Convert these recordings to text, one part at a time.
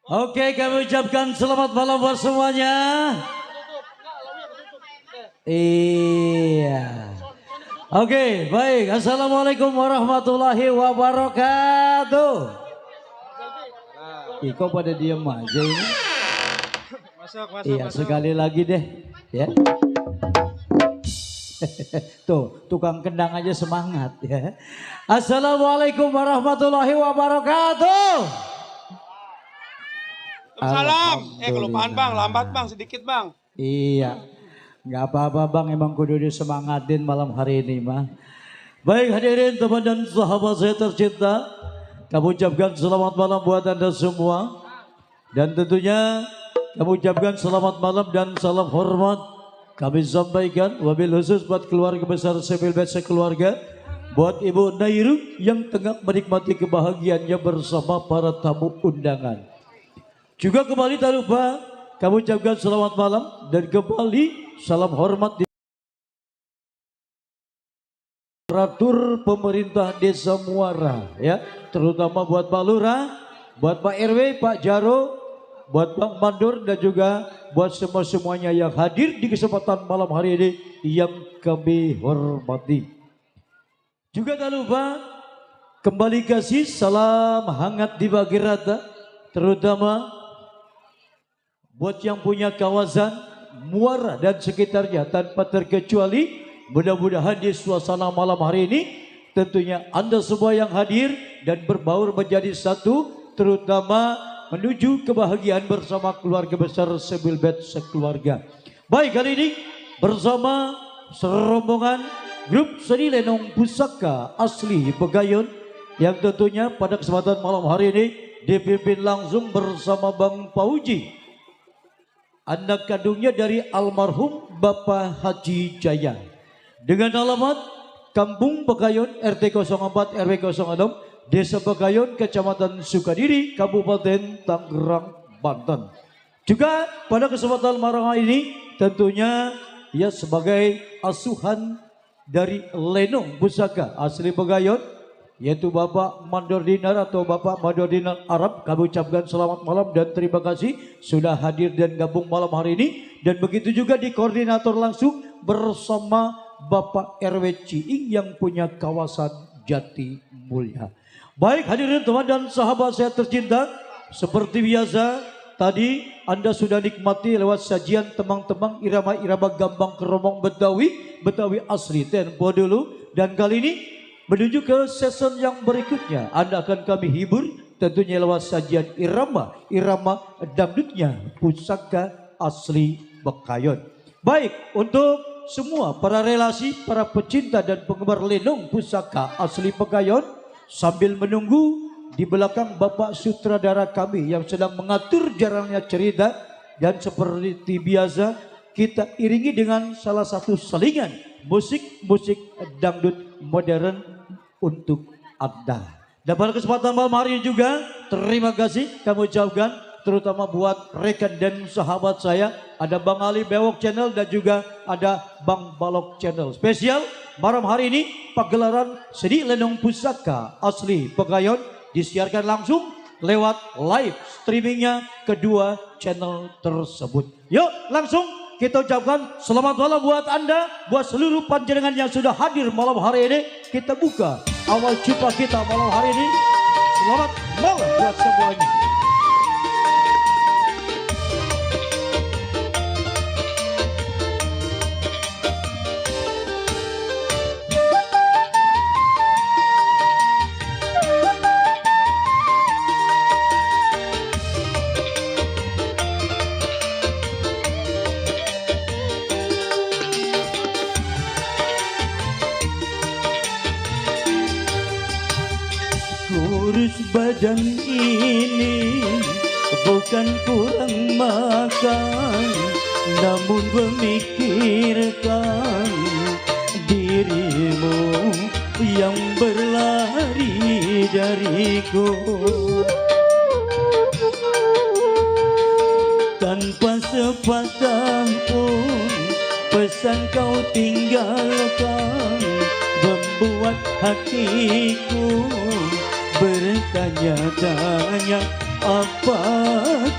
Oke, kami ucapkan selamat malam buat semuanya. Iya. Oke, baik. Assalamualaikum warahmatullahi wabarakatuh. Kok pada diem aja ini? Iya, sekali lagi deh. Ya. Tuh, tukang kendang aja semangat ya. Assalamualaikum warahmatullahi wabarakatuh. Salam. Kelupaan bang, lambat bang, sedikit bang. Iya, nggak apa-apa bang, emang kudu disemangatin malam hari ini mah. Baik hadirin teman dan sahabat saya tercinta, kami ucapkan selamat malam buat anda semua. Dan tentunya kami ucapkan selamat malam dan salam hormat kami sampaikan wabil khusus buat keluarga besar Sepil Bet sekeluarga, buat Ibu Nairu yang tengah menikmati kebahagiaannya bersama para tamu undangan. Juga kembali tak lupa kami ucapkan selamat malam dan kembali salam hormat di aparatur pemerintah Desa Muara ya, terutama buat Pak Lurah, buat Pak RW, Pak Jaro, buat Bang Mandur dan juga buat semuanya yang hadir di kesempatan malam hari ini yang kami hormati. Juga tak lupa kembali kasih salam hangat dibagi rata, terutama buat yang punya kawasan Muara dan sekitarnya tanpa terkecuali. Mudah-mudahan di suasana malam hari ini tentunya Anda semua yang hadir dan berbaur menjadi satu, terutama menuju kebahagiaan bersama keluarga besar Sepil Bet sekeluarga. Baik, kali ini bersama serombongan grup seni lenong pusaka asli Pegayon yang tentunya pada kesempatan malam hari ini dipimpin langsung bersama Bang Pauji, anak kandungnya dari almarhum Bapak Haji Jaya, dengan alamat Kampung Pegayon RT 04 RW 06 Desa Pegayon Kecamatan Sukadiri Kabupaten Tangerang Banten. Juga pada kesempatan malam ini tentunya ya sebagai asuhan dari lenong pusaka asli Pegayon, yaitu Bapak Mandor Dinar atau Bapak Mandor Dinar Arab, kami ucapkan selamat malam dan terima kasih sudah hadir dan gabung malam hari ini. Dan begitu juga di koordinator langsung bersama Bapak RW Ciing yang punya kawasan Jati Mulia. Baik hadirin teman dan sahabat saya tercinta, seperti biasa tadi Anda sudah nikmati lewat sajian temang-temang irama-irama gambang keromong Betawi asli tempo dulu. Dan kali ini menuju ke season yang berikutnya, Anda akan kami hibur tentunya lewat sajian irama dangdutnya pusaka asli Pegayon. Baik, untuk semua para relasi, para pecinta dan penggemar lenong pusaka asli Pegayon, sambil menunggu di belakang Bapak sutradara kami yang sedang mengatur jalannya cerita, dan seperti biasa kita iringi dengan salah satu selingan musik dangdut modern untuk Anda. Dan pada kesempatan malam hari ini juga terima kasih kami ucapkan terutama buat rekan dan sahabat saya, ada Bang Ali Bewok Channel dan juga ada Bang Balok Channel. Spesial malam hari ini pagelaran seni lenong pusaka asli Pegayon disiarkan langsung lewat live streamingnya kedua channel tersebut. Yuk langsung kita ucapkan selamat malam buat Anda, buat seluruh panjenengan yang sudah hadir malam hari ini. Kita buka awal jumpa kita malam hari ini. Selamat malam buat semuanya. Kurus badan ini bukan kurang makan, namun memikirkan dirimu yang berlari dariku. tanpa sepatah pun pesan kau tinggalkan, membuat hatiku bertanya-tanya apakah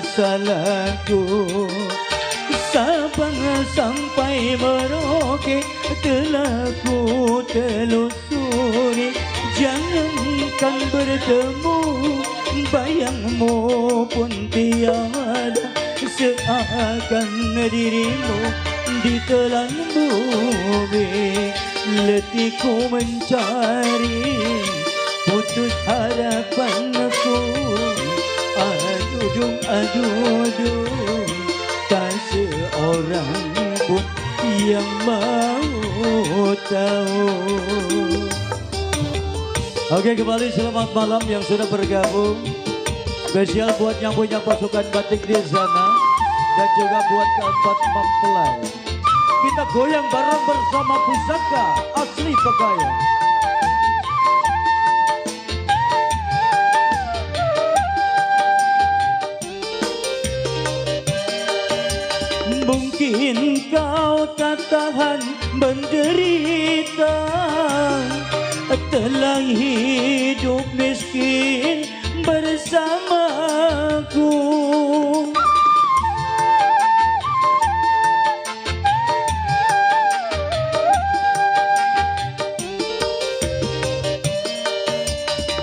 salahku. Sabang sampai Merauke telah ku telusuri, jangankan bertemu bayangmu pun tiada, seakan dirimu ditelan bumi. Letihku mencari, putus harapanku, adudung, tak seorang pun yang mau tahu. Oke, kembali selamat malam yang sudah bergabung. Spesial buat yang punya pasukan batik di sana dan juga buat keempat mempelai. Kita goyang bareng bersama Pusaka Asli Pekayon. Mungkin kau tak tahan menderita, telah hidup miskin bersamaku.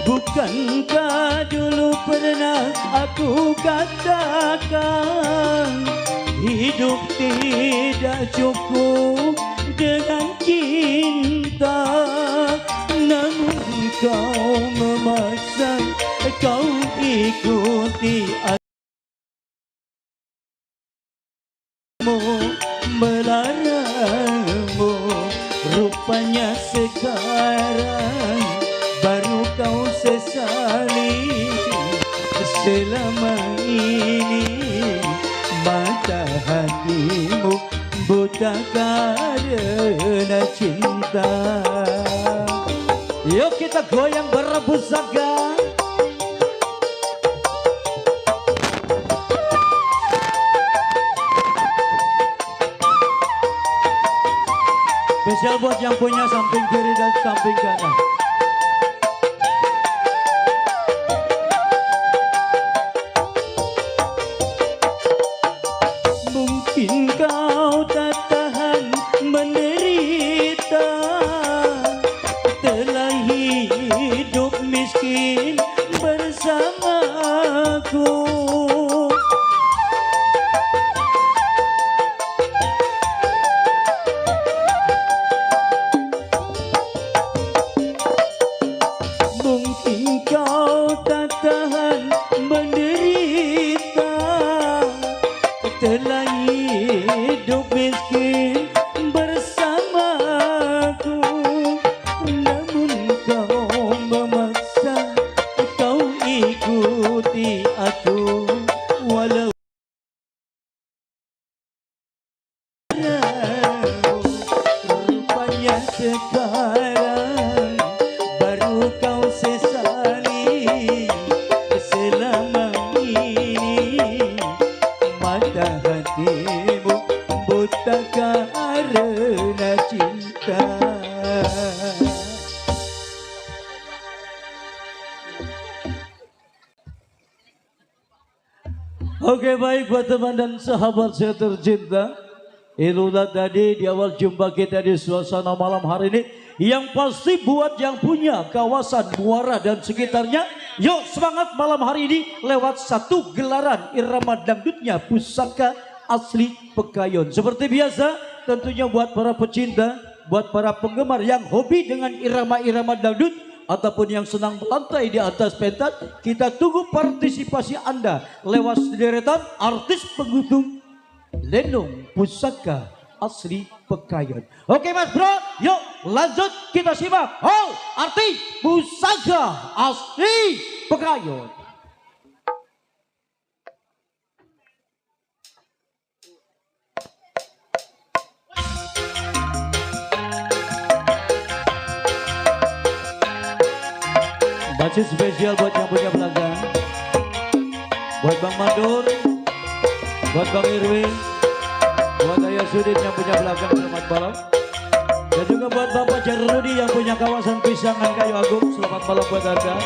Bukankah dulu pernah aku katakan, hidup tidak cukup dengan cinta, namun kau memaksa, kau ikuti aku, melarangmu. Rupanya sekarang baru kau sesali, selama ini mata hatimu buta karena cinta. Yuk kita goyang bareng Pusaka. Spesial buat yang punya samping kiri dan samping kanan. Mungkin kau tak tahan menderita, telah hidup miskin bersamaku. Mungkin kau tak tahan menderita, telah hidup miskin bersamaku, namun kau memaksa, kau ikuti aku, walau rupanya sekarang baru kau sesali, selama ini mata hatimu buta karena cinta. Oke, baik buat teman dan sahabat saya tercinta, itulah tadi di awal jumpa kita di suasana malam hari ini. Yang pasti buat yang punya kawasan Muara dan sekitarnya, yuk semangat malam hari ini lewat satu gelaran irama dangdutnya Pusaka Asli Pekayon. Seperti biasa tentunya buat para pecinta, buat para penggemar yang hobi dengan irama-irama dangdut ataupun yang senang melantai di atas pentas, kita tunggu partisipasi Anda lewat sederetan artis penghubung Lenong Pusaka Asli Pekayon. Oke Mas Bro, yuk lanjut kita simak. Oh, artis Pusaka Asli Pekayon. Basis spesial buat yang punya pelanggan, buat Bang Mandur, buat Bang Irwin, buat Ayah Sudin yang punya belakang selamat malam. Dan juga buat Bapak Jarudi yang punya kawasan Pisangan Kayu Agung, selamat malam buat Anda.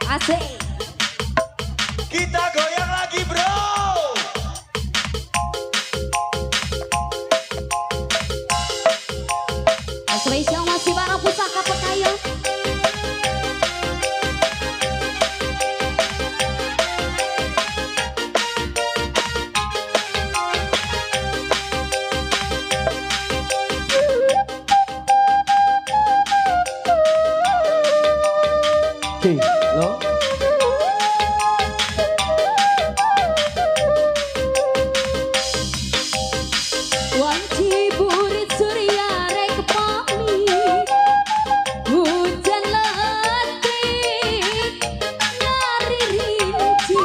Asik. Kita goyang lagi bro. Spesial masih barang pusaka Pekayon. Lo. Wanci burit surya rek pami, hujan letih nyari rinci,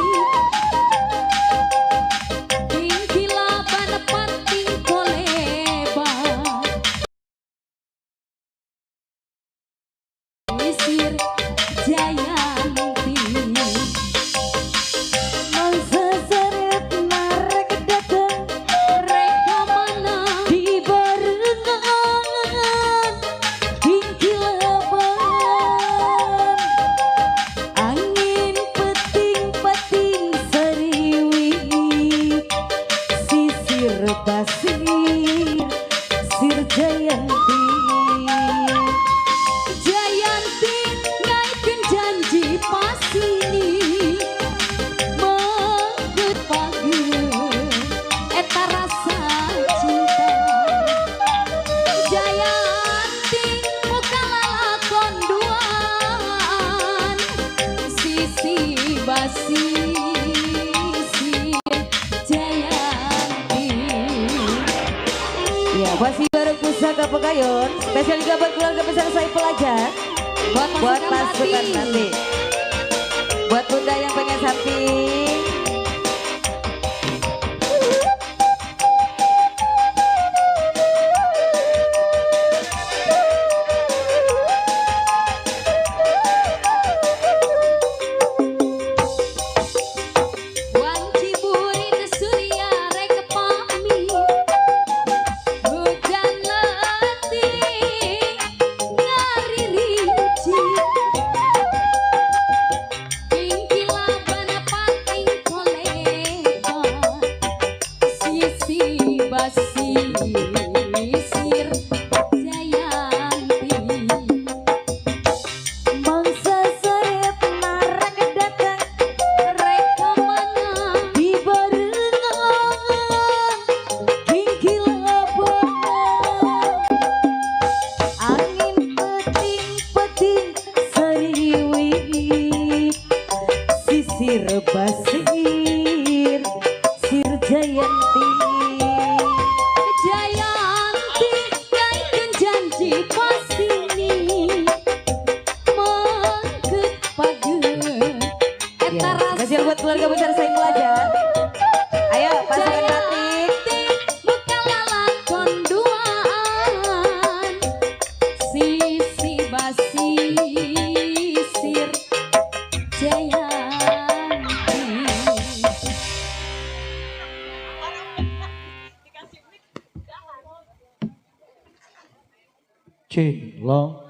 tinggi laban pating kolebar, isir Jayanti. Menseseret narek datang, reka mana di barengan, tinggi lebaran, angin peting-peting seriwi, sisir basir, sir Jayanti. Jayanti ngaikin janji pasini, mengut pageun eta rasa cinta. Jayanti muka lalakon duaan, sisi basi sir Jayanti. Ya, masih bareng pusaka Pekayon. Spesial juga buat keluarga besar Saiful aja. Buat pasukan nanti. Buat bunda yang pengen samping. Wanci burit surya rek pami, hujan letih nyari rinci, tinggi laban pating Cilong.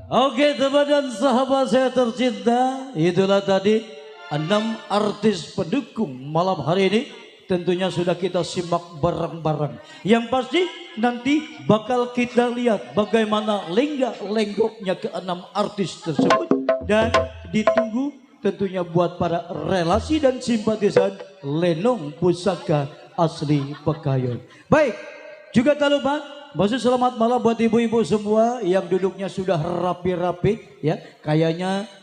Oke teman dan sahabat saya tercinta, itulah tadi 6 artis pendukung malam hari ini. Tentunya sudah kita simak bareng-bareng. Yang pasti nanti bakal kita lihat bagaimana lenggak-lenggoknya ke-6 artis tersebut. Dan ditunggu tentunya buat para relasi dan simpatisan Lenong Pusaka Asli Pekayon. Baik, juga tak lupa maksud selamat malam buat ibu-ibu semua yang duduknya sudah rapi-rapi ya. Kayaknya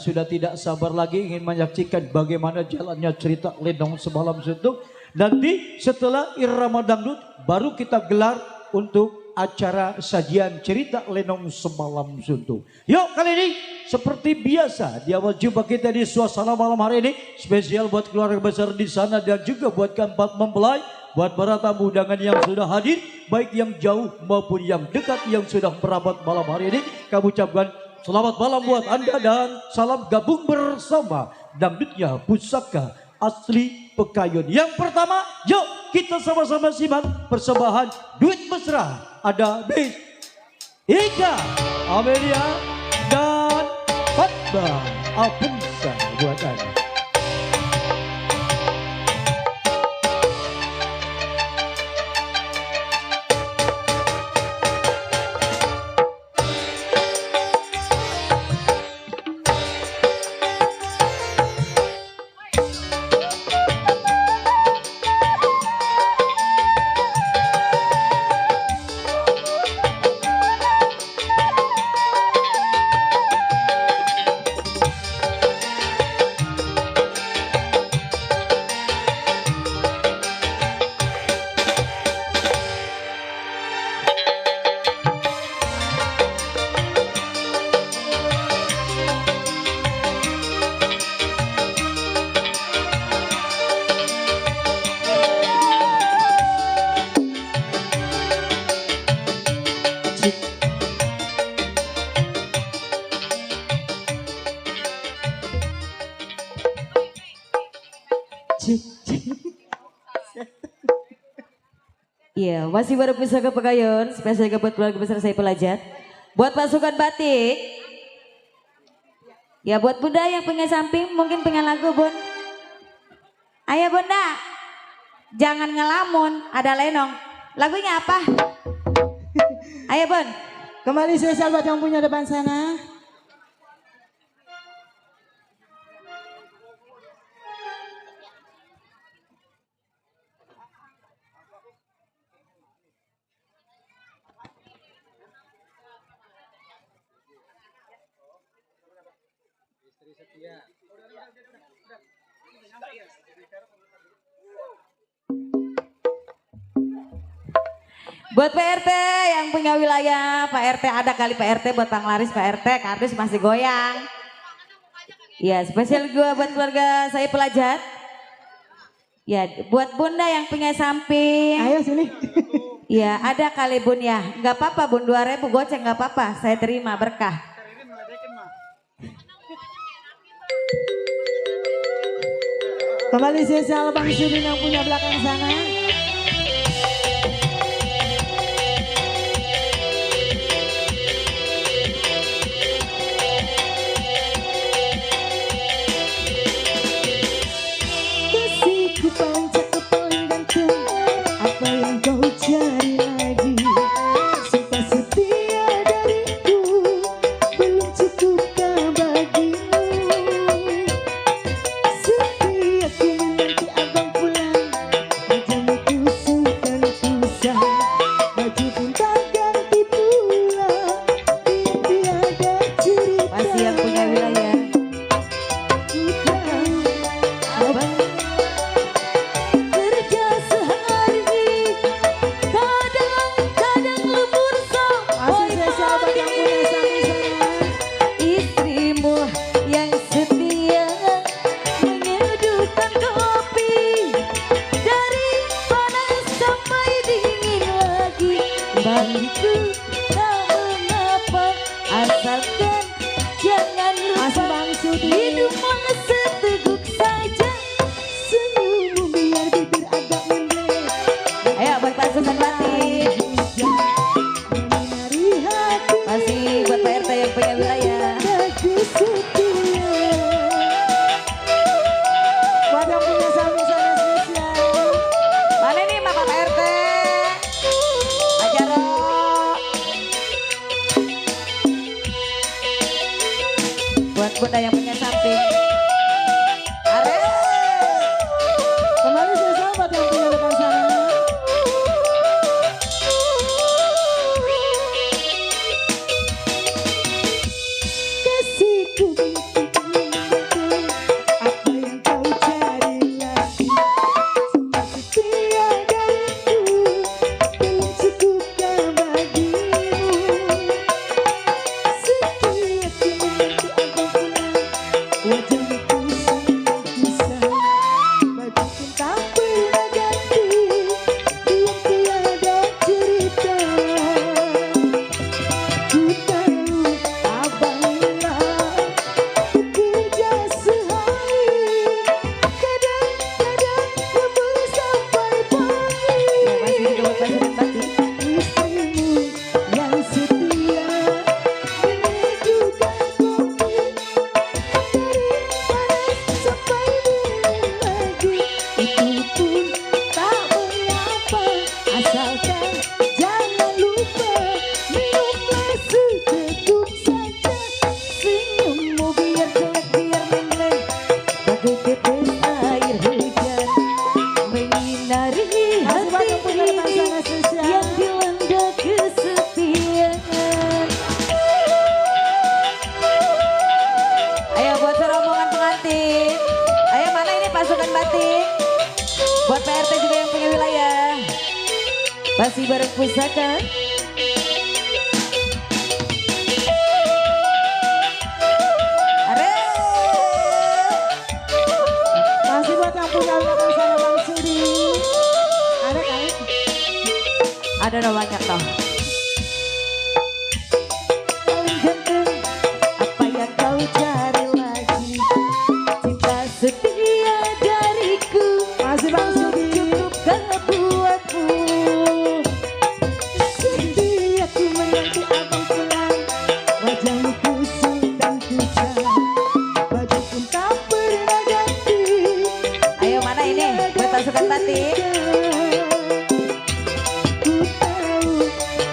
sudah tidak sabar lagi ingin menyaksikan bagaimana jalannya cerita Lenong Semalam Suntuk. Nanti setelah irama dangdut baru kita gelar untuk acara sajian cerita Lenong Semalam Suntuk. Yuk kali ini seperti biasa di awal jumpa kita di suasana malam hari ini spesial buat keluarga besar di sana dan juga buat keempat mempelai. Buat para tamu undangan yang sudah hadir, baik yang jauh maupun yang dekat yang sudah merapat malam hari ini, kami ucapkan selamat malam buat Anda dan salam gabung bersama dangdutnya Pusaka Asli Pekayon. Yang pertama, yuk kita sama-sama simak persembahan duit mesra. Ada Bis, Ika, Amelia, dan Fatma Apunsa buat Anda. Iya, masih baru Pusaka Pekayon, spesial buat keluarga besar saya pelajar. Buat pasukan batik. Ya buat bunda yang pengen samping, mungkin pengen lagu bun. Ayo bunda, jangan ngelamun, ada Lenong. Lagunya apa? Ayo bun. Kembali spesial buat yang punya depan sana. Buat Pak RT yang punya wilayah, Pak RT ada kali Pak RT buat Panglaris, Pak RT, kardus masih goyang. Ya spesial gua buat keluarga saya pelajar. Ya buat bunda yang punya samping. Ayo sini. Ya ada kali bun ya, nggak apa-apa bun 2.000 goceng nggak apa-apa, saya terima berkah. Kembali spesial Bang Sudin yang punya belakang sana. Kasihku paling cakep paling ganteng, apa yang kau cari lagi? Sumpah setia dariku belum cukupkah bagimu? Setiap ku menanti abang pulang, jangan buat bunda yang punya samping. Are. Kembali spesial buat yang punya depan sana. Kasihku apa yang kau cari lagi, setia dariku belum cukupkah bagimu. Setiap ku menanti abang pulang, wajahmu kusut dan kusam, baju pun tak pernah ganti, belum tiada cerita. Ku tahu abang lelah bekerja sehari, kadang-kadang lembur sampai pagi. Masih juga buat pasukan batik. Istrimu yang setia menyejukkan kopi, dari panas sampai dingin lagi. Itu pun tak mengapa, asalkan jangan lupa minumlah seteguk saja. Senyummu biar jelek biar mengeleng, bagai tetes air hujan menyinari hati yang dilanda kesepian. Ayo buat serombongan pengantin. Ayo mana ini pasukan batik? Buat PRT juga yang punya wilayah. Masih bareng pusaka. Are. Masih buat yang punya belakang sana Bang Sudi. Ada kali. Ada udah banyak toh. Paling ganteng Apa yang kau cari lagi? Cinta setia dariku masih Bang Sudi. cukupkah buatmu. Setiap ku menanti abang pulang, wajahmu kusut dan kusam, baju pun tak pernah ganti. Ayo mana ini buat pasukan batik? Ku tahu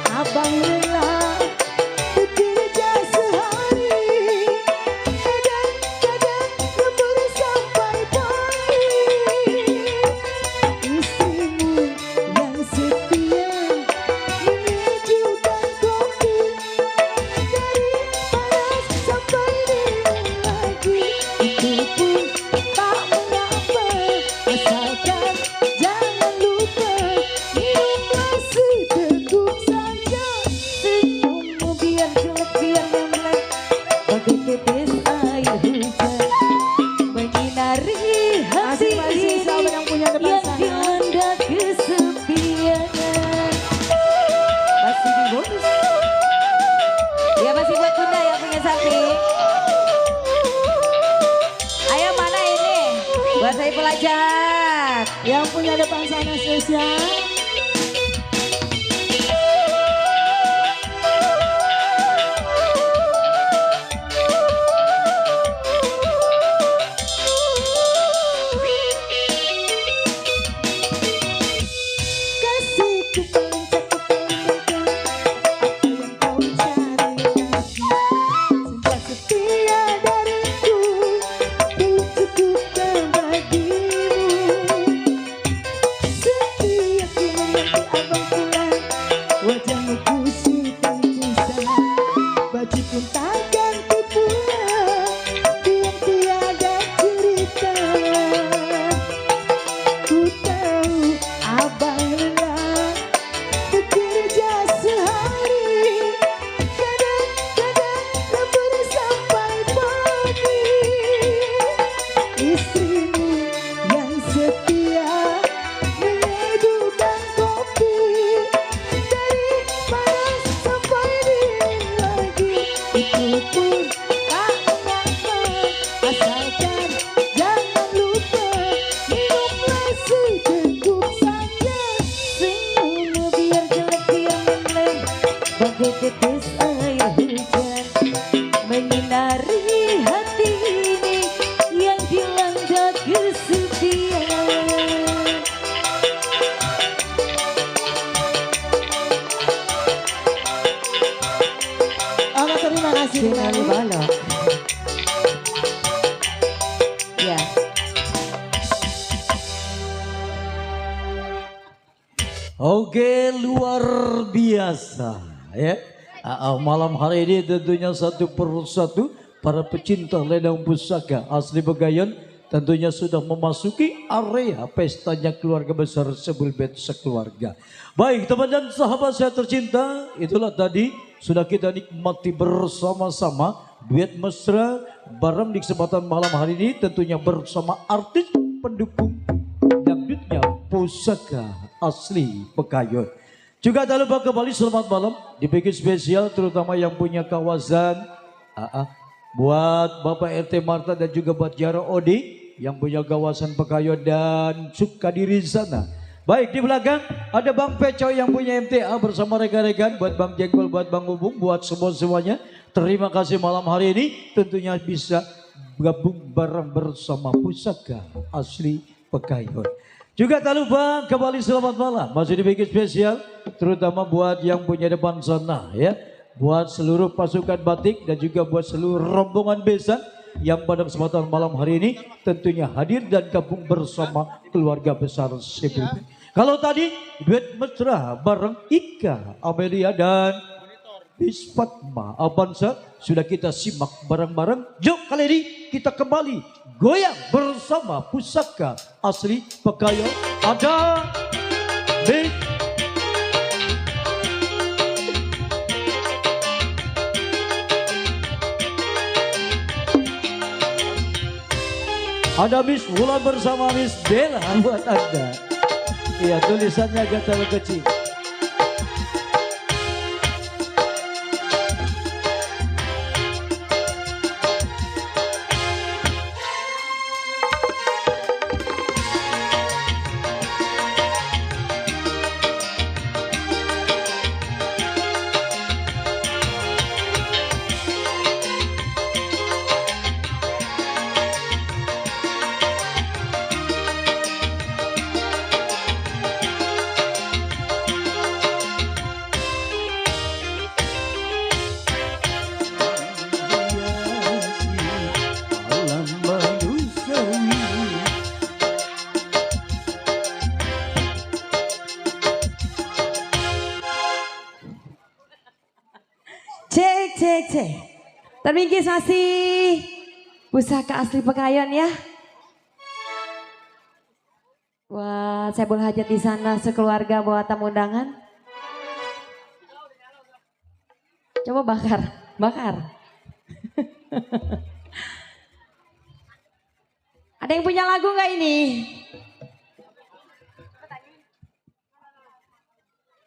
abang lelah bekerja sehari, kadang-kadang lembur sampai pagi. Istrimu yang setia menyejukkan kopi, dari panas sampai dingin lagi. Itu pun tak mengapa, asalkan jangan lupa minumlah seteguk saja. Senyummu biar jelek biar mengeleng, bagai tetes air hujan menyinari hati Masing-masing sahabat yang punya depan yang sana. dilanda kesepian. Masih di bonus. Ya masih buat bunda yang punya samping. Ayo mana ini buat saya pelajar. Yang punya depan sana spesial. Kasihku paling cakep paling ganteng, apa yang kau cari lagi, cinta setia dariku belum cukupkah bagimu. Setiap ku menanti abang pulang, wajahmu kusut dan kusam, baju pun tak ganti pula, diam tiada cerita. Ku tahu abang lelah bekerja sehari, kadang-kadang lembur sampai pagi. Istrimu yang setia menyejukkan kopi, dari panas sampai dingin lagi. Itu pun tak mengapa, asalkan jangan lupa minumlah seteguk saja. Senyummu biar jelek biar mengeleng, bagai tetes air hujan menyinari hati ini yang dilanda kesepian. Terima kasih. Jangan balok. Oke, luar biasa ya. Malam hari ini tentunya satu persatu para pecinta lenong pusaka asli Begayan tentunya sudah memasuki area pestanya keluarga besar Sebulbet sekeluarga. Baik teman dan sahabat saya tercinta, itulah tadi sudah kita nikmati bersama-sama duet mesra bareng di kesempatan malam hari ini tentunya bersama artis pendukung dangdutnya pusaka asli Begayan. Juga tak lupa kembali selamat malam dibikin spesial terutama yang punya kawasan buat Bapak RT Marta dan juga buat Jaro Odi yang punya kawasan Begayan dan Sukadiri sana. Baik di belakang ada Bang Peco yang punya MTA bersama rekan-rekan buat Bang Jengkol, buat Bang Ubung, buat semuanya. Terima kasih malam hari ini tentunya bisa gabung bareng bersama pusaka asli Begayan. Juga tak lupa kembali selamat malam masih dibikin spesial terutama buat yang punya depan sana ya. Buat seluruh pasukan batik dan juga buat seluruh rombongan besan yang pada kesempatan malam hari ini tentunya hadir dan gabung bersama keluarga besar Sebulbet. Kalau tadi duet mesra bareng Ika, Amelia dan Bisfatma Abansa sudah kita simak bareng-bareng. Yuk kali ini kita kembali goyang bersama pusaka asli Begayan. Ada Big ada Miss Wulan bersama Miss Bella buat Anda. Iya tulisannya agak terlalu kecil. Cek. Terminggis masih pusaka asli Begayan ya. Buat Sebul Hajat di sana sekeluarga buat tamu undangan. Coba bakar. Ada yang punya lagu nggak ini?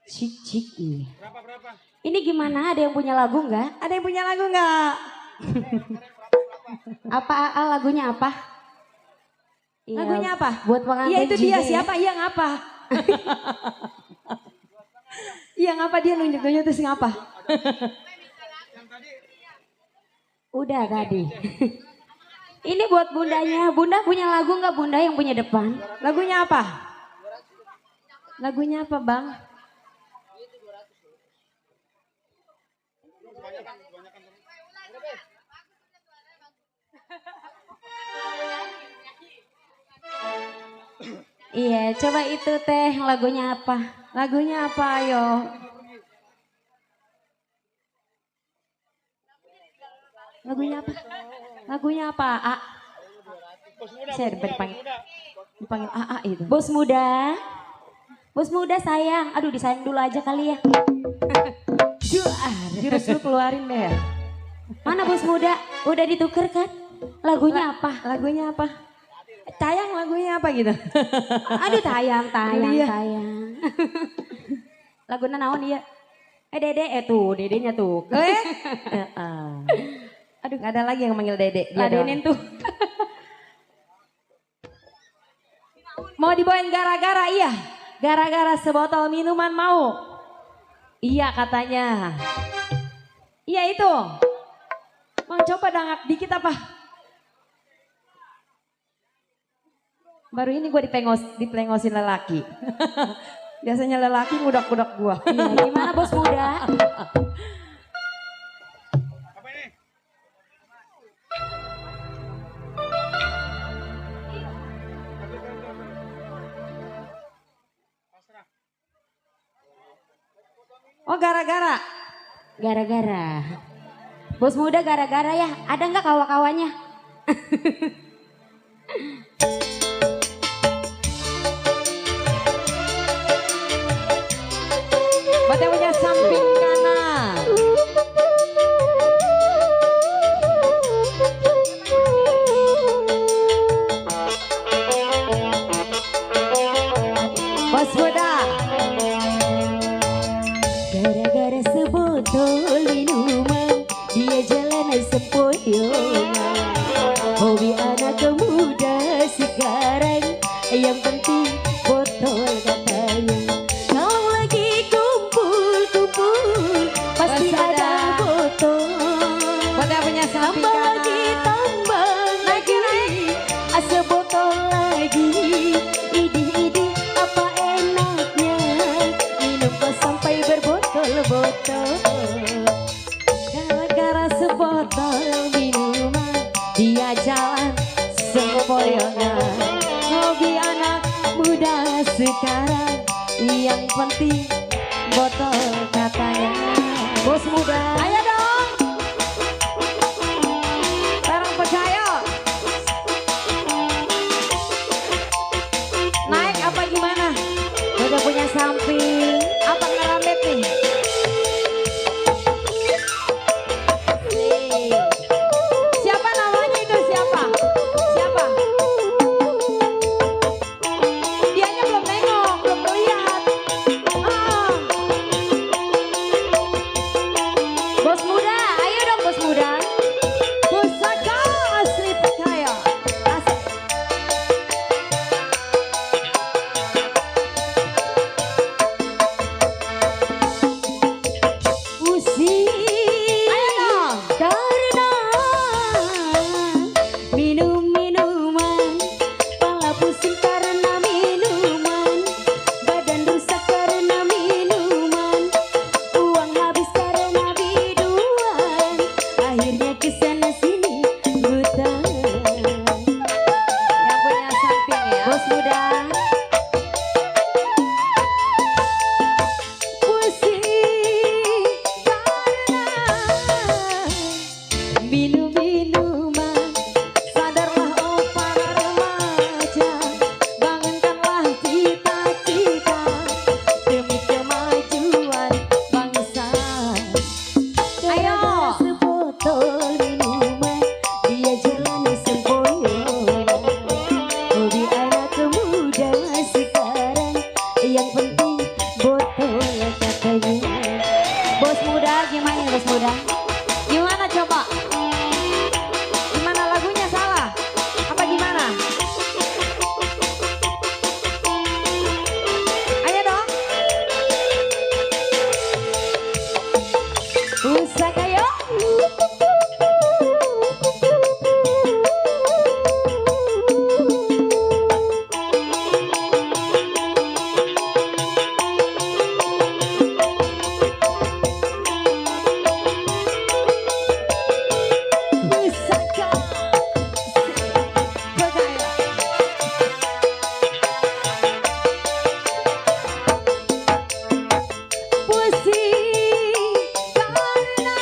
Cik ini. Berapa? Ini gimana? Ada yang punya lagu nggak? Ada yang punya lagu nggak? Lagunya apa? Iya, lagunya apa? Buat pengantin. Iya itu dia. Siapa? Iya ngapa? Iya ngapa dia nunjuk-nunjuk terus ngapa? Udah tadi. Ini buat bundanya. Bunda punya lagu nggak? Bunda yang punya depan. Lagunya apa? Lagunya apa bang? Iya, coba itu teh lagunya apa? Lagunya apa ayo? Lagunya apa? Lagunya apa? Saya dipanggil AA itu. Bos muda. Bos muda sayang. Aduh disayang dulu aja kali ya. Jurus lu keluarin deh. Mana bos muda? Udah dituker kan? Lagunya apa? Lagunya apa? Tayang lagunya apa gitu? Aduh tayang. Lagunya naon iya? Dede, tuh dedenya tuh. Aduh gak ada lagi yang manggil dede. Ladenin tuh. Mau dibawain gara-gara iya? Gara-gara sebotol minuman mau? Iya katanya. Iya itu. Mau coba dangak dikit apa? Baru ini gue diplengosin lelaki. Biasanya lelaki ngudak-ngudak gue. Iya, gimana bos muda? Apa ini? Oh gara-gara. Gara-gara. Bos muda gara-gara ya. Ada nggak kawan-kawannya? Buat yang punya samping kanan. Bos muda. Gara-gara sebotol minuman dia jalan sempoyongan. Hobi anak muda sekarang yang penting botol katanya. Kalau lagi kumpul-kumpul pasti Bos muda. ada botol. Buat yang punya samping Tambah lagi, kanan. tambah lagi, sebotol lagi. Idih-idih apa enaknya minum kok sampai berbotol-botol. Gara-gara sebotol minuman dia jalan sempoyongan. Hobi anak muda sekarang yang penting botol katanya. Bos muda. Ayo dong. Barang percaya. Naik apa gimana? Udah punya samping. Apa ngerambet nih? Nih. Siapa namanya itu siapa? Siapa? Dianya belum nengok, belum lihat. Ah. Bos muda, ayo dong bos muda. Pusaka asli percaya. Asli. Pusing Ayo dong. karena minum-minuman, pala pusing karena minuman, badan rusak karena minuman, uang habis karena biduan, akhirnya kesana sini buta. Yang punya samping ya. Bos muda. Pusing karena minum-minuman, Sadarlah oh para remaja, bangunkanlah cita-cita demi kemajuan bangsa. gara-gara Ayo. sebotol minuman, dia jalan sempoyongan. Hobi anak muda sekarang yang penting botol katanya. Bos muda gimana ya bos muda? Gimana coba? Gimana lagunya salah? Apa gimana? Ayo dong. Pusaka yuk. Pusaka. Percaya. Pusing karena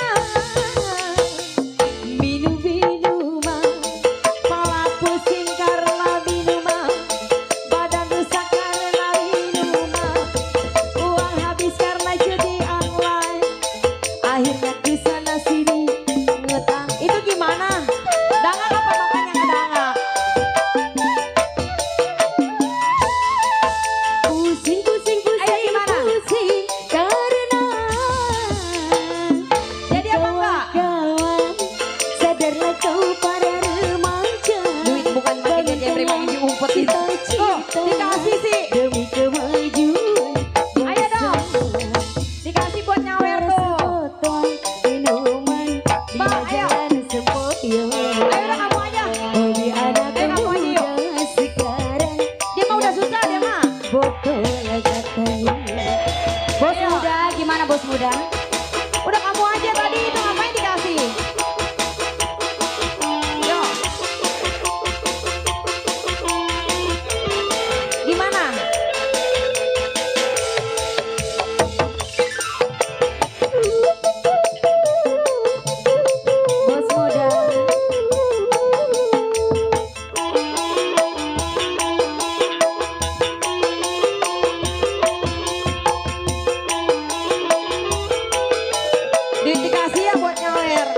siap buat nyawer.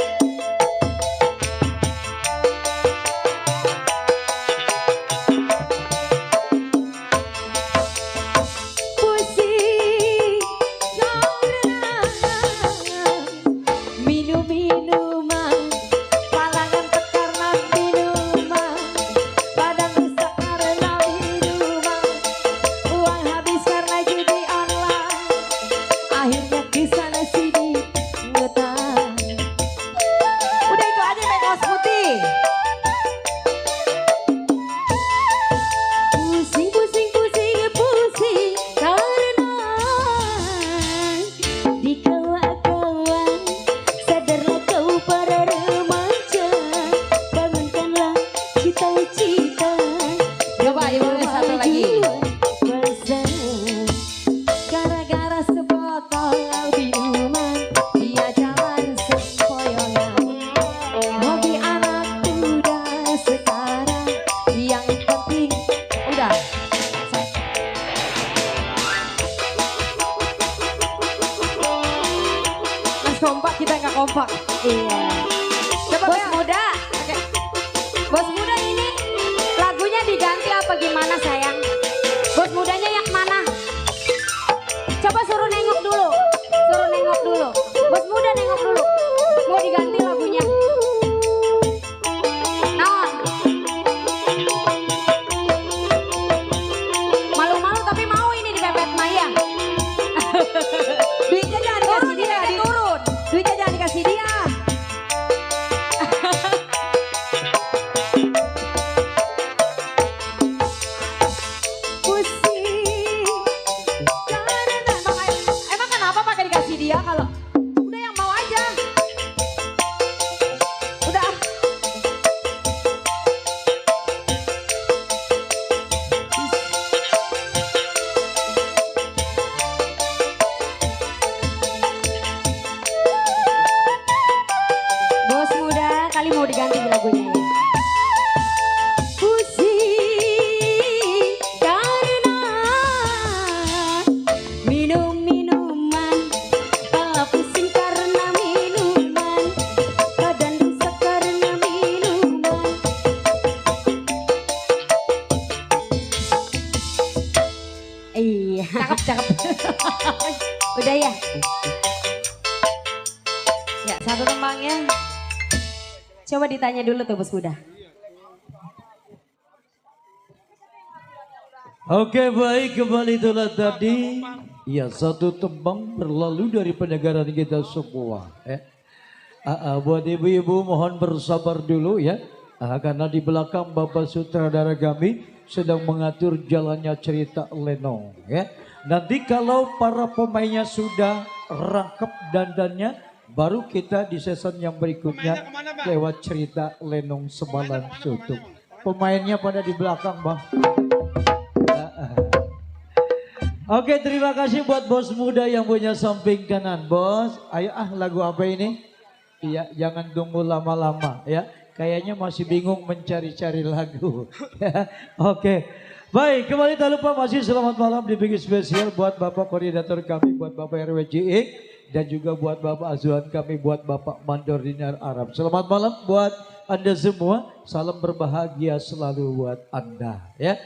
Pusing karena minum-minuman, Palangan karena minuman, badan rusak karena minuman, uang habis karena judi online, akhirnya kesana sini ngutang. Udah itu aja main kaos putih. pusing, pusing, pusing, pusing karena dikawa-kawan. Sadarlah kau para remaja, bangunkanlah cita-cita. Coba ibu satu lagi. Gara-gara sebotol minuman, dia jalan sempoyongan. Hobi anak muda sekarang, yang penting Udah. Mas kompak kita nggak kompak. iya. Coba Bos goyang. muda, Oke. bos muda ini lagunya diganti apa gimana sayang? Bos mudanya yang mana? Coba suruh nengok dulu, suruh nengok dulu. Bos muda nengok dulu, mau diganti lagunya. Naon? Malu-malu tapi mau ini dipepet Maya. Duitnya jangan dikasih Turun, dia. dipepet turun. Duitnya jangan dikasih dia. Pusing karena Emang kenapa pakai dikasih dia kalau udah yang mau aja. Udah. Bos muda kali mau diganti lagunya ya. pusing karena minum-minuman, kepala pusing karena minuman, badan rusak karena minuman. Iya. Cakep cakep. Udah ya. Ya satu tembangnya. Coba ditanya dulu tuh bos muda. Oke baik, kembali itulah tadi. Ya, satu tembang berlalu dari pendengaran kita semua. Buat ibu-ibu mohon bersabar dulu ya. Karena di belakang Bapak Sutradara kami sedang mengatur jalannya cerita Lenong ya. Nanti kalau para pemainnya sudah rangkap dandannya, baru kita di season yang berikutnya Pemainnya kemana, Bang? lewat cerita Lenong Semalam Suntuk. Pemainnya pada di belakang Bang. Oke, terima kasih buat bos muda yang punya samping kanan. Bos, ayo lagu apa ini? Iya, jangan tunggu lama-lama ya. Kayaknya masih bingung mencari-cari lagu. Oke, baik, kembali tak lupa masih selamat malam di Big Spesial buat Bapak Koordinator kami, buat Bapak RWJI, dan juga buat Bapak Azuhan kami, buat Bapak Mandor Dinar Arab. Selamat malam buat Anda semua, salam berbahagia selalu buat Anda ya.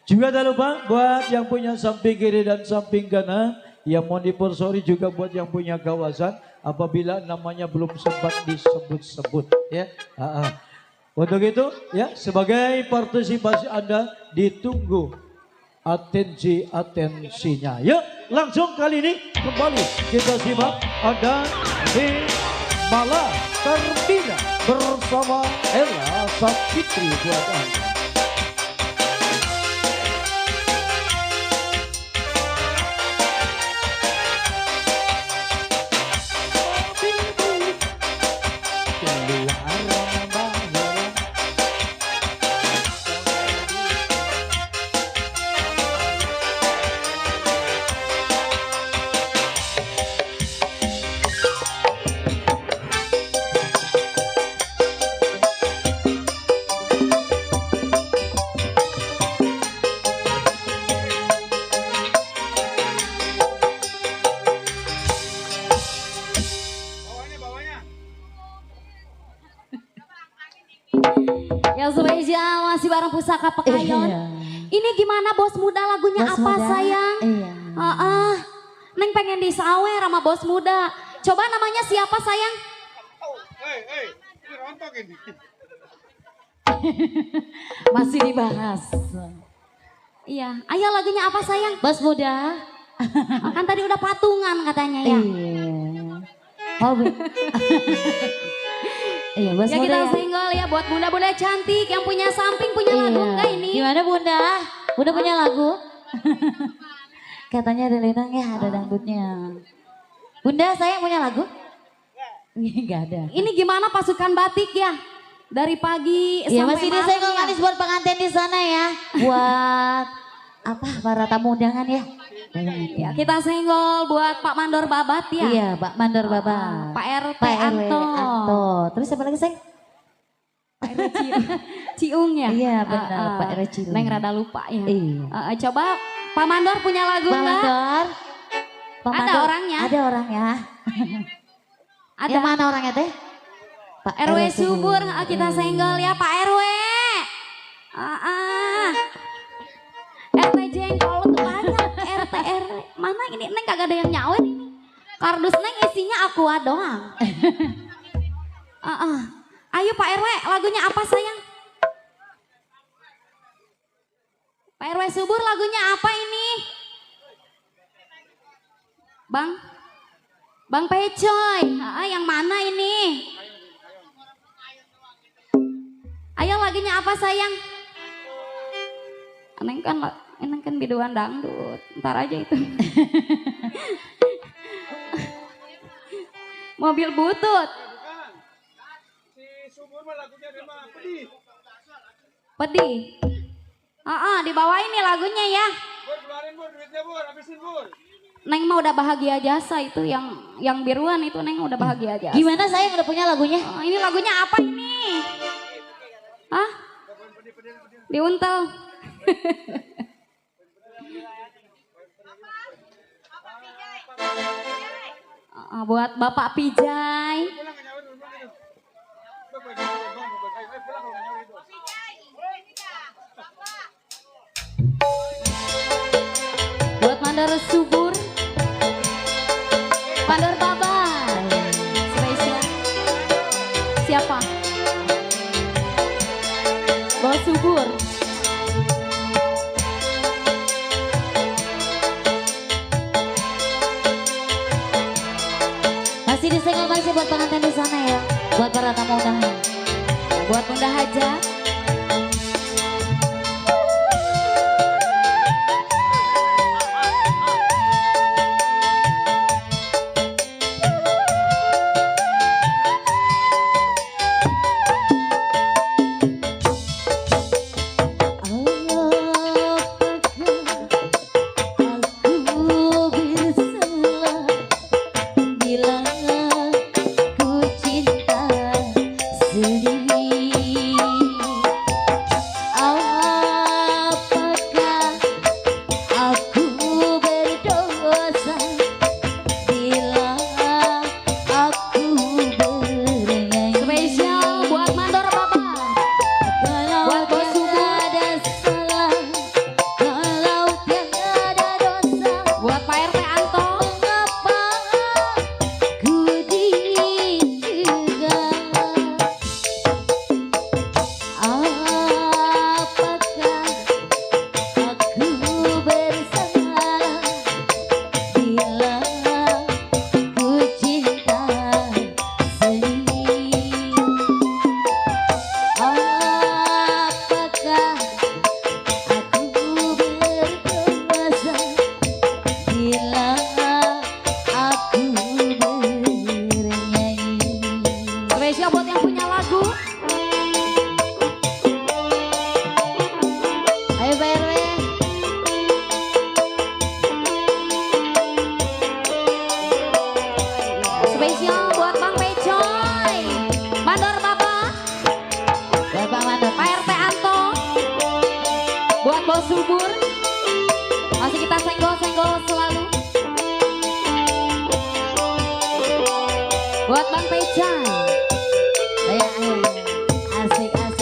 Juga tak lupa buat yang punya samping kiri dan samping kanan, yang mau dipersori juga buat yang punya kawasan apabila namanya belum sempat disebut-sebut ya. Untuk itu ya, sebagai partisipasi Anda ditunggu atensinya. Yuk langsung kali ini kembali kita simak ada di Malah Terbina bersama Ella Sapitri buat Anda. Bawahnya, bawahnya. Yang spesial masih bareng Pusaka Pekayon. Iya. Ini gimana bos muda lagunya Bos apa muda, sayang? iya. Neng pengen disawer sama bos muda. Coba namanya siapa sayang? Ini rontok ini. Masih dibahas. Iya, ayah lagunya apa sayang? Bos muda. Kan tadi udah patungan katanya ya. Iya. Oh, iya bos Ya muda kita ya. senggol ya buat bunda-bunda cantik yang punya samping punya lagu enggak ini? Gimana bunda? Bunda punya lagu? Katanya ada lenang ya, ada dangdutnya. Bunda saya punya lagu? Enggak ada. Ini gimana pasukan batik ya? Dari pagi Iya sampai masih malam disenggol ya. manis buat pengantin di sana ya. Buat apa para tamu undangan ya. Ya, kita senggol buat Pak Mandor Babat ya. Iya Pak Mandor Babat. Pak RT Pak RW Anto. Anto. Terus siapa lagi sayang? Pak RW Ciung ya. Iya benar Pak RW Ciung. Neng rada lupa ya. Iya. Coba Pak Mandor punya lagu Pak enggak? Mandor. Pak Ada Mandor. orangnya? Ada orangnya. Ada. Yang mana orangnya teh? Pak RW Subur kita senggol ya Pak RW. RT jengkol tuh banyak RT RW. Mana ini Neng kagak ada yang nyawer ini. Kardus Neng isinya aqua doang. Ayo Pak RW lagunya apa sayang? Pak RW Subur lagunya apa ini? Bang Pecoy. Yang mana ini? Ayo lagunya apa sayang? Neng kan biduan dangdut. Ntar aja itu. Mobil butut. Si Subur mah lagunya dia mah pedih. Pedih. Dibawain nih lagunya ya. Bur, keluarin Bur, duitnya Bur, habisin Bur. Neng mah udah bahagia jasa itu yang biruan itu Neng udah bahagia jasa. Gimana saya udah punya lagunya? Ini lagunya apa ini? Hah? Diuntel. Buat Bapak Pijay. Pulang nggak nyawer, pulang gitu. Pulang kalau nggak nyawer itu. Buat Mandor Subur. Mandor Babai. Spesial. Siapa? Bos Subur. Masih disenggol masih buat pengantin di sana ya. Buat para tamu undangan. Buat Bunda Haja. Spesial buat Mandor Babat. Buat Bos Subur. Buat Pak RT Anto. Spesial buat yang punya lagu. Ayo Pak RW. Spesial buat Bang Pecoy. Mandor Bapak. Buat Pak Mandor. Pak RT Anto. Buat Bos Subur. Masih kita senggol-senggol selalu. Buat Bang Pecoy. Ayo, ayo. Asik, asik.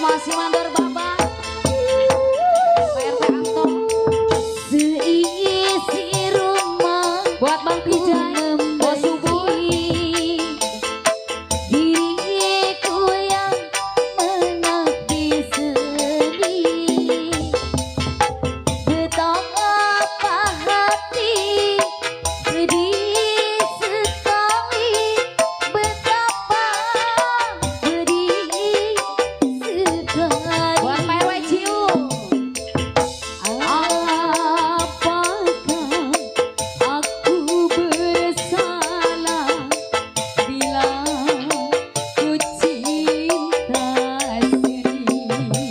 masih mandor Baba Pak RT Anto seisi rumah buat Bang Pijay Bos Subur diriku yang mengabdi seni betapa hati sedih sekali betapa pedih sekali buat Pak RW Cium apakah aku bersalah bila ku cinta sendiri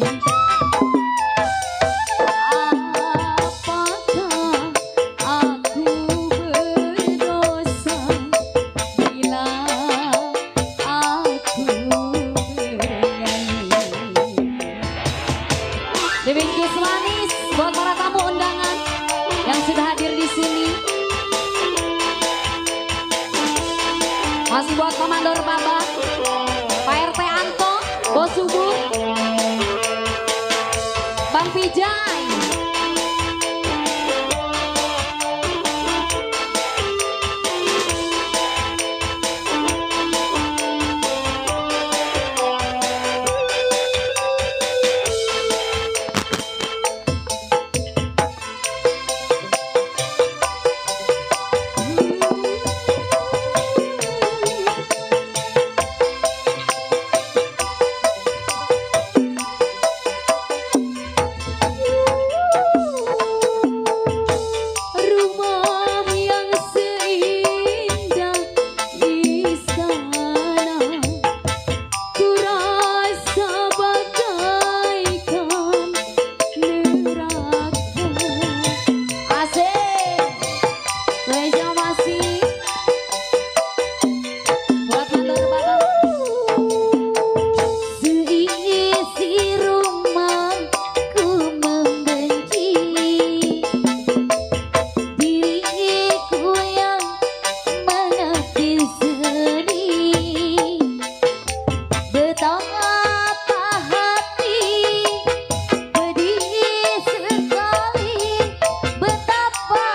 apakah aku berdosa bila aku bernyanyi dibingkis manis buat para tamu undangan yang sudah hadir di sini. Masih buat Komandor Baba, Pak RT Anto, Bos Subur, Bang Pijay. Rumah yang seindah istana ku rasa bagaikan neraka. Asik, spesial masih buat mandor Baba. Seisi rumah ku membenci diriku yang mengabdi seni betapa hati pedih sekali betapa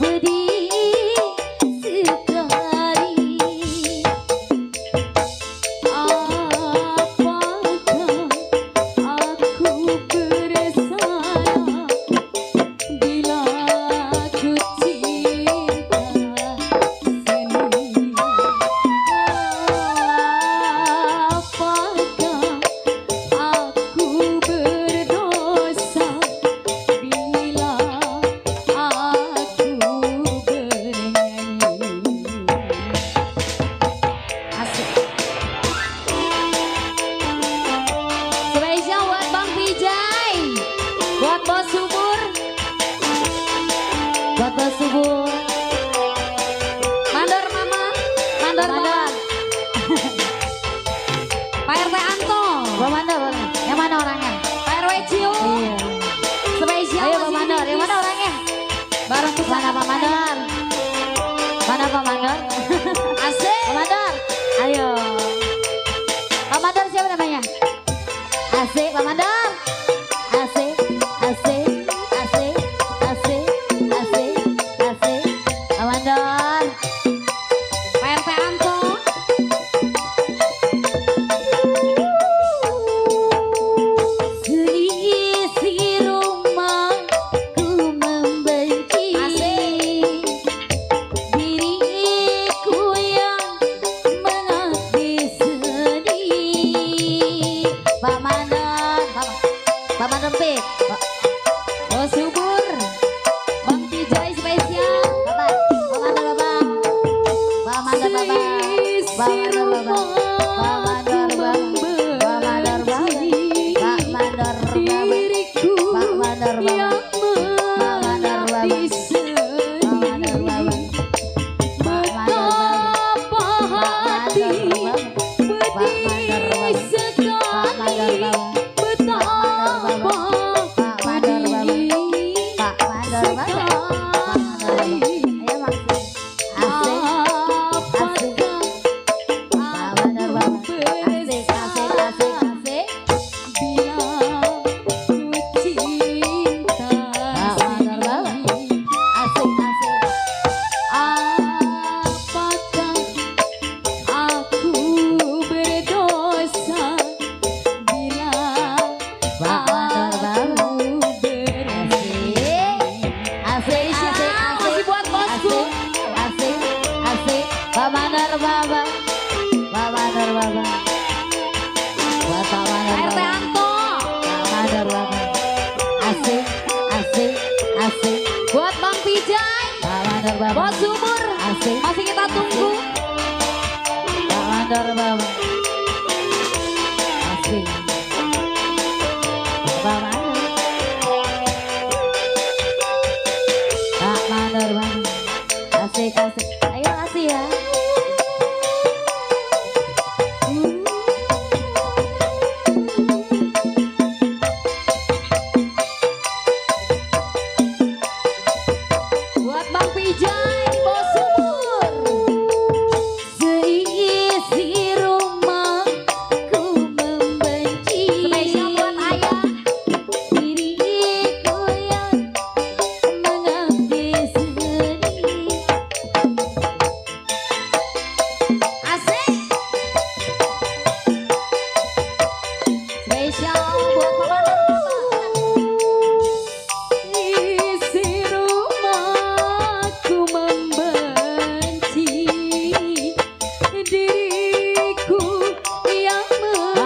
pedih sekali apakah aku bersalah bila ku cinta seni apakah aku berdosa bila aku bernyanyi. Asik. Spesial buat Bang Pijay, buat Bos Subur, buat Bos Subur, Mandor Mama, Mandor Baba, Pak RT Anto, Bang Mandor, yang mana orangnya? Pak RW Cium, spesial. Ayo Bang Mandor, yang mana orangnya? Bareng tuh mana Pak Mandor? Mana Pak Mandor? Asik. Pak Mandor, ayo. Pak Mandor siapa namanya? Asik Pak Mandor. Asik, asik, asik, asik, asik, asik. Pak Mandor. Pak RT Anto. Seisi rumah ku membenci diriku yang mengabdi seni. Pak Mandor, Pak Mandor P, Bos Subur, Bang Pijay spesial, Pak Mandor Baba, Pak Mandor Baba, Pak Mandor Baba, Pak Mandor Baba, Pak Mandor Baba, Pak Mandor Baba, Pak Mandor Baba, Pak Mandor Baba, Pak Mandor Baba. Betapa hati pedih sekali betapa Bapak. Buat Pak Mandor Pak RT Bapak. Anto. Pak Mandor Bapak. Asik, asik, asik. Buat Bang Pijay. Pak Mandor Bapak. Bos Subur. Asik. Masih kita tunggu. Pak Mandor Bapak. Asik. Pak Mandor. Pak Mandor Bapak. Asik, asik. Ayo kasih ya. Buat Bang Pijay. Bos Subur. Seisi rumahku membenci. Spesial buat Ayah. Diriku yang mengabdi seni. Asik. Spesial buat Mama Isi rumahku membenci diriku yang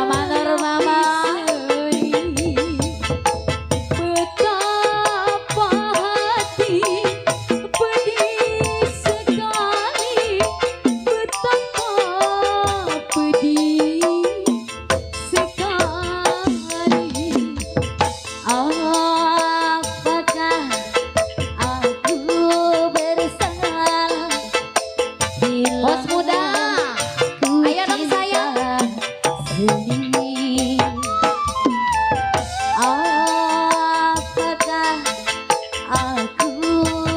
Mandor Bapak. seni. Betapa hati pedih sekali, betapa pedih sekali. Apakah aku bersalah bila Bos muda. ku Ayo dong, sayang. sedih? Apakah aku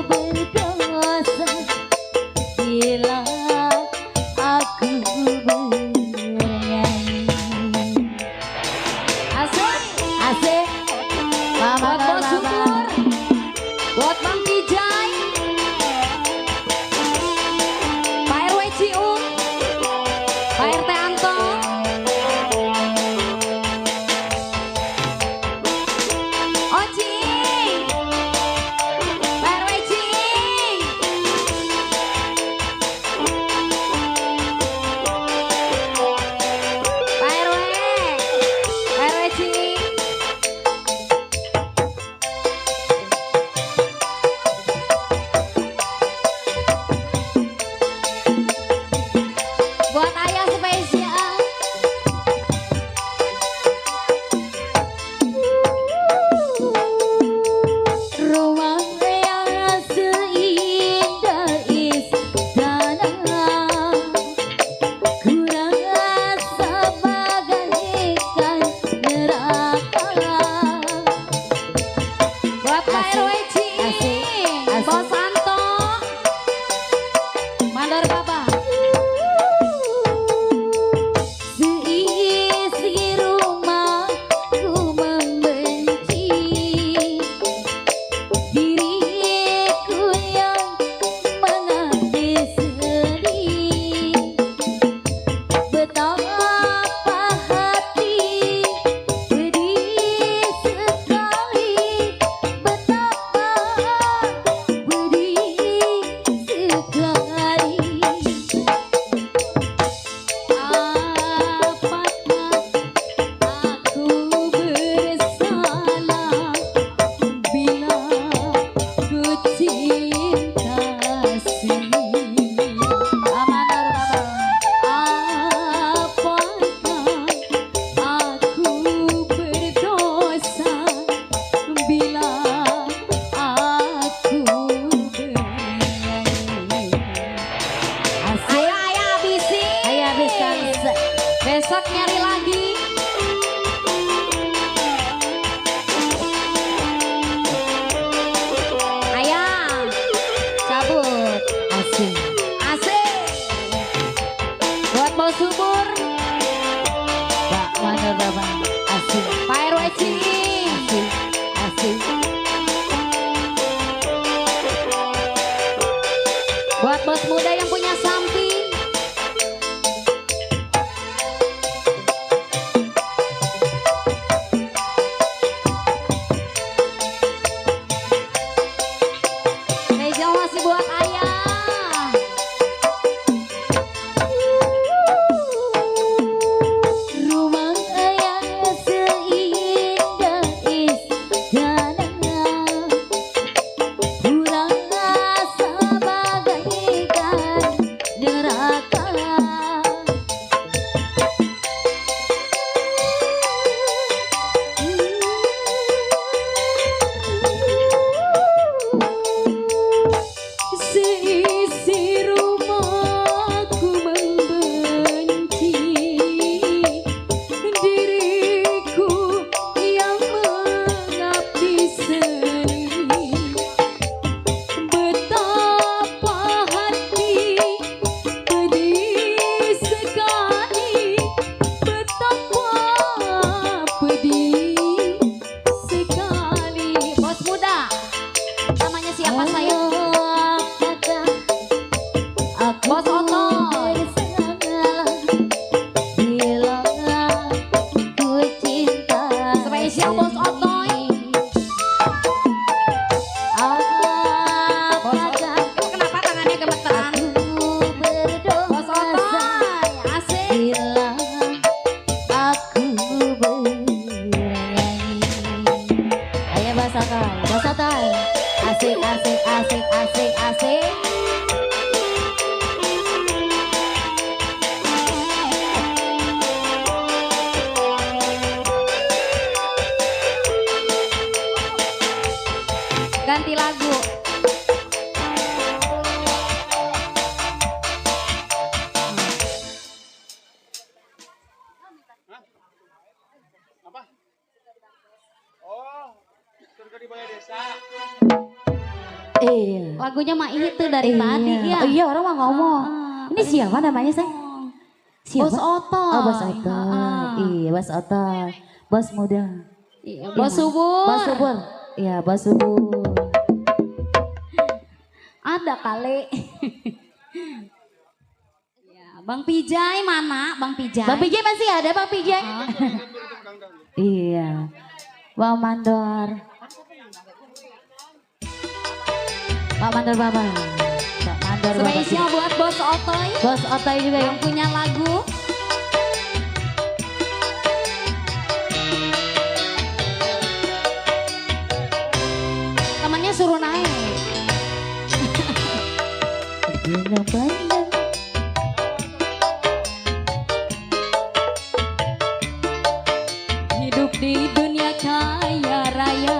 berdosa bila aku bernyanyi? Asik. Asik. Pak Buat Mandor Bos Bapak. Subur. Buat Bang Pijay. Pak RW Cium. Pak RT Anto. Ocing. Pak RW Cing. Pak RW. Pak RW Cing. Buat Ayah spesial. Rumah yang seindah istana, ku rasa bagaikan neraka. Buat Pak Asik, RW asik, Cing. asik. Bos Anto. Mandor Bapak. Seisi rumahku membenci diriku yang mengabdi seni. Betapa hati pedih sekali, betapa pedih sekali. Apakah aku bersalah bila ku cinta sendiri? Pak Mandor Bapak. Apakah aku berdosa bila aku bernyanyi? Asik. Ayah habisin. Ayo habiskan. Besok nyari lagi. Ayah. Cabut. Asik. Asik. Buat Bos Subur. Pak Mandor Bapak. Asik. Pak RW Cing. Asik. Asik. Buat bos muda yang punya samping. Spesial Bos Otoy. Kenapa tangannya gemeteran? Bos Otoy, asik. Ayo Bos Otoy. Asik, asik, asik, asik, asik. Ganti lagu. Apa? Oh, surga di balai desa. Iya. Lagunya mah itu dari tadi ya. Oh iya orang mah ngomong. Ini siapa namanya saya? Siapa? Bos Otoy. Oh Bos Otoy. Iya Bos Otoy. Bos muda. Iya, Bos Subur. Bos Subur. Iya Bos Subur. Ada kali. Ya, Bang Pijay mana? Bang Pijay. Bang Pijay masih ada Bang Pijay? Ah. Iya. Bang Mandor. Pak Mandor Baba. Pak Mandor Baba. Spesial buat Bos Otoy Bos Otoy juga ya. yang punya lagu. Temannya suruh naik. Gunung Bandang. Hidup di dunia kaya raya,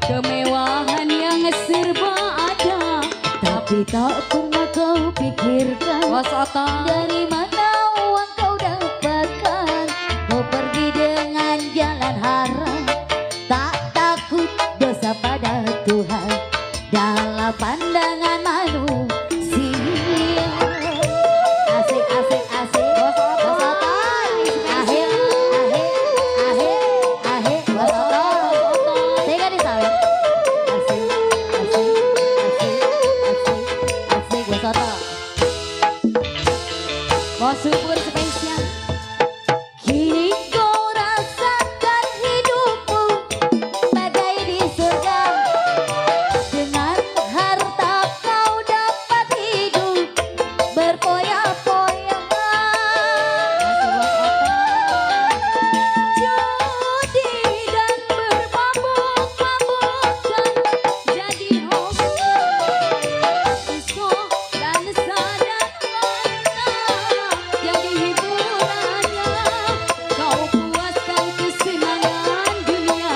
kemewahan yang serba ada. Tapi tak pernah kau pikirkan Bos Otoy. dari mana uang kau dapatkan. Kau pergi dengan jalan haram, tak takut dosa pada Tuhan. Dalam pandangan manusia. Asik, asik, asik. Bos Otoy. Akhir, akhir. Bos Otoy. Saya kan disawet. Asik, asik, asik, asik, Bos Otoy. Bos Subur spesial. Kini kau rasakan hidupmu bagai di surga. Dengan harta kau dapat hidup berpoya-poya. Judi dan bermabuk-mabukan jadi hobi. Esok dan sadar jadi hiburannya. Kau puaskan kesenangan dunia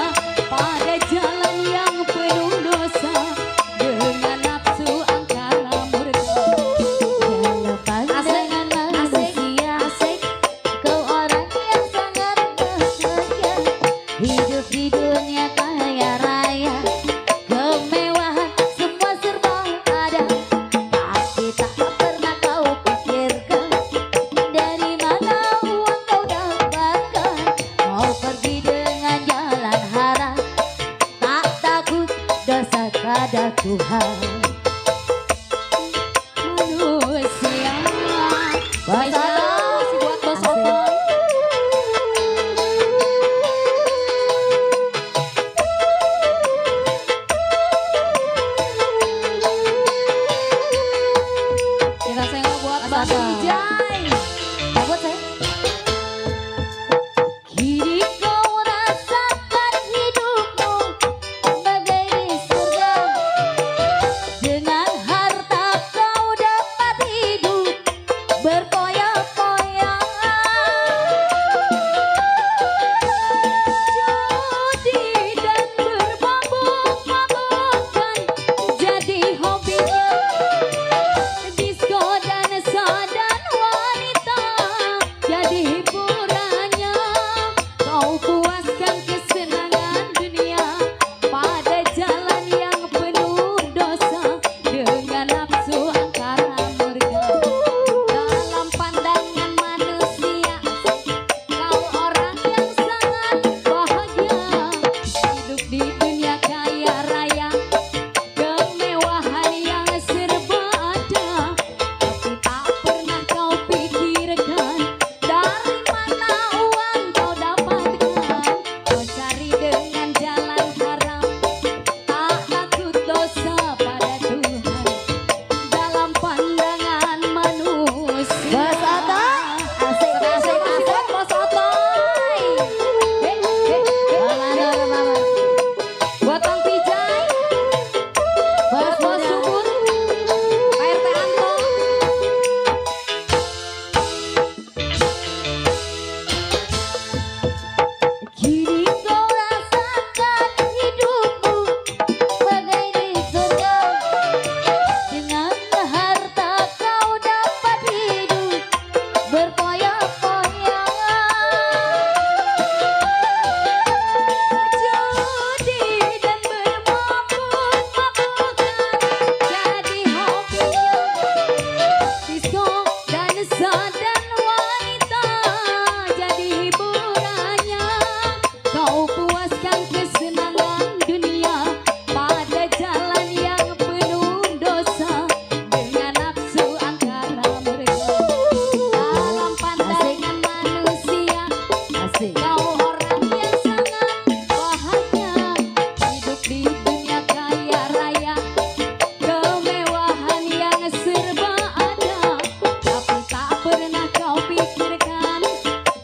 pada jalan yang penuh dosa dengan nafsu angkara murka. Dalam pandangan manusia, kau orang yang sangat bahagia. Hidup di dunia kaya raya, kemewahan semua serba ada. Tapi tak pernah kau pikirkan dari mana uang kau dapatkan. Kau pergi dengan jalan haram, tak takut dosa pada Tuhan. Manusia. Bos Otoy. Masih buat Bos Asik. Otoy. Kita senggol buat Bang Otoy. Pijay. Takut saya. Kini kau rasakan hidupmu bagai di surga. Asik. Kau orang yang sangat bahagia, hidup di dunia kaya raya, kemewahan yang serba ada, tapi tak pernah kau pikirkan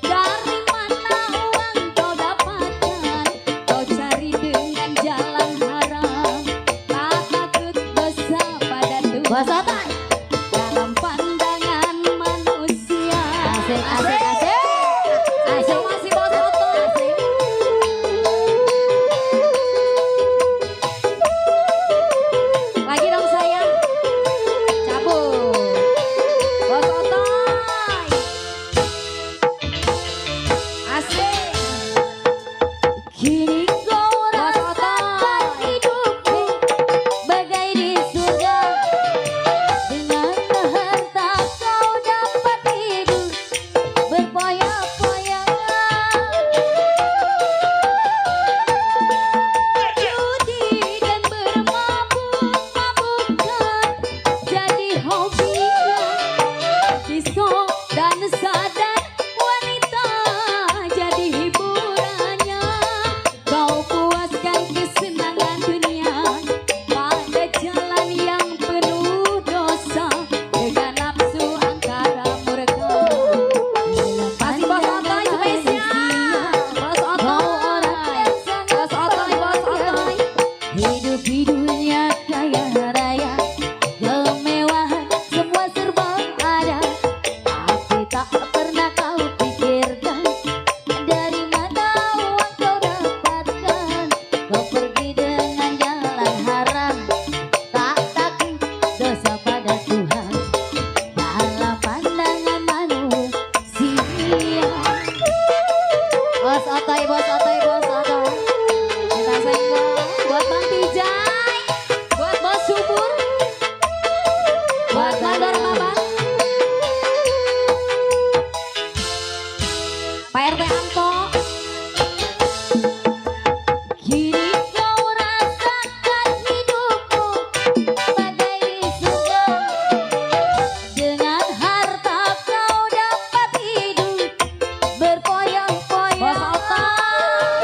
dari mana uang kau dapatkan. Kau cari dengan jalan haram, tak takut dosa pada Bos Tuhan. Otai. Dalam pandangan manusia. Asik, asik, asik. Asik masih Bos Oto. Lagi dong sayang. Cabut. Bos Oto. Asik. Kini kau rasakan hidupku bagai di surga. Dengan harta kau dapat hidup berfoya-foyangan. Judi dan bermabuk-mabukan jadi hobinya. Disco dan sadar wanita jadi hiburannya. Kau puaskan kesenangan dunia pada jalan yang penuh dosa dengan nafsu angkara murka. Masih Bos Otoy spesial. Bos Otoy. Bos Otoy, Bos Otoy. Hidup di dunia kaya raya, kemewahan semua serba ada, tapi tak pernah kau pikirkan dari mana uang kau dapatkan. Kau pergi dengan jalan haram, tak takut dosa pada Tuhan. Dalam pandangan manusia. Bos Otoy, Bos Otoy, Bos Otoy. Kita senggol buat Bang Tijai, buat Bos Subur, buat Mandor Mama, Pak RT Anto. Kini kau rasakan hidupku bagai di surga. Dengan harta kau dapat hidup Bos berfoya-foyangan. Otoy.